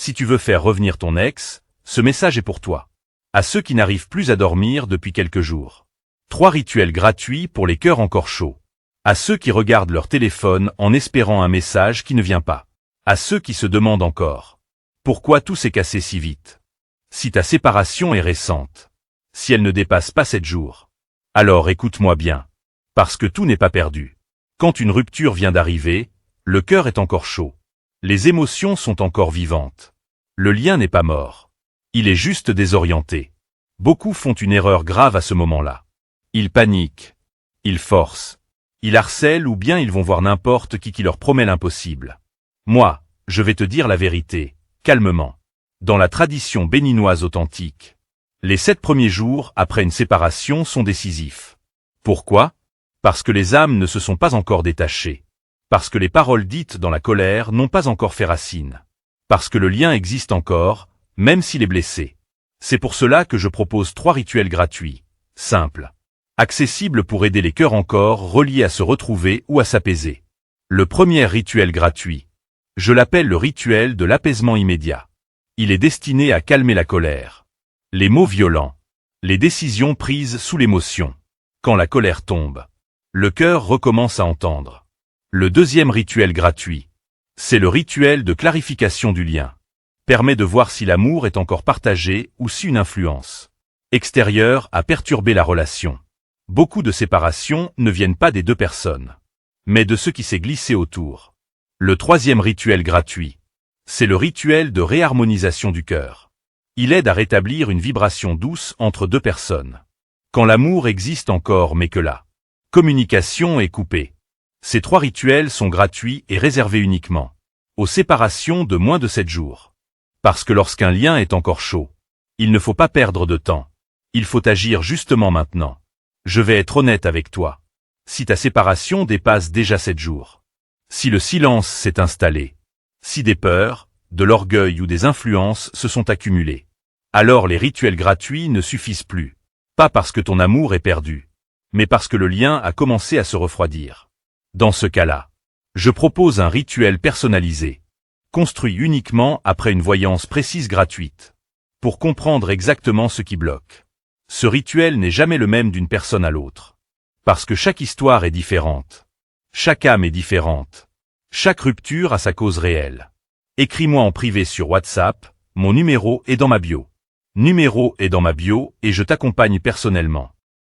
Si tu veux faire revenir ton ex, ce message est pour toi. À ceux qui n'arrivent plus à dormir depuis quelques jours. 3 rituels gratuits pour les cœurs encore chauds. À ceux qui regardent leur téléphone en espérant un message qui ne vient pas. À ceux qui se demandent encore. Pourquoi tout s'est cassé si vite? Si ta séparation est récente. Si elle ne dépasse pas 7 jours. Alors écoute-moi bien. Parce que tout n'est pas perdu. Quand une rupture vient d'arriver, le cœur est encore chaud. Les émotions sont encore vivantes. Le lien n'est pas mort. Il est juste désorienté. Beaucoup font une erreur grave à ce moment-là. Ils paniquent. Ils forcent. Ils harcèlent ou bien ils vont voir n'importe qui leur promet l'impossible. Moi, je vais te dire la vérité, calmement. Dans la tradition béninoise authentique, les 7 premiers jours après une séparation sont décisifs. Pourquoi? Parce que les âmes ne se sont pas encore détachées. Parce que les paroles dites dans la colère n'ont pas encore fait racine. Parce que le lien existe encore, même s'il est blessé. C'est pour cela que je propose 3 rituels gratuits, simples, accessibles pour aider les cœurs encore reliés à se retrouver ou à s'apaiser. Le premier rituel gratuit. Je l'appelle le rituel de l'apaisement immédiat. Il est destiné à calmer la colère. Les mots violents. Les décisions prises sous l'émotion. Quand la colère tombe. Le cœur recommence à entendre. Le deuxième rituel gratuit. C'est le rituel de clarification du lien. Permet de voir si l'amour est encore partagé ou si une influence extérieure a perturbé la relation. Beaucoup de séparations ne viennent pas des 2 personnes, mais de ce qui s'est glissé autour. Le troisième rituel gratuit. C'est le rituel de réharmonisation du cœur. Il aide à rétablir une vibration douce entre 2 personnes. Quand l'amour existe encore mais que la communication est coupée. Ces 3 rituels sont gratuits et réservés uniquement aux séparations de moins de 7 jours. Parce que lorsqu'un lien est encore chaud, il ne faut pas perdre de temps. Il faut agir justement maintenant. Je vais être honnête avec toi. Si ta séparation dépasse déjà 7 jours, si le silence s'est installé, si des peurs, de l'orgueil ou des influences se sont accumulées, alors les rituels gratuits ne suffisent plus. Pas parce que ton amour est perdu, mais parce que le lien a commencé à se refroidir. Dans ce cas-là, je propose un rituel personnalisé, construit uniquement après une voyance précise gratuite, pour comprendre exactement ce qui bloque. Ce rituel n'est jamais le même d'une personne à l'autre, parce que chaque histoire est différente. Chaque âme est différente. Chaque rupture a sa cause réelle. Écris-moi en privé sur WhatsApp, mon numéro est dans ma bio. Numéro est dans ma bio et je t'accompagne personnellement.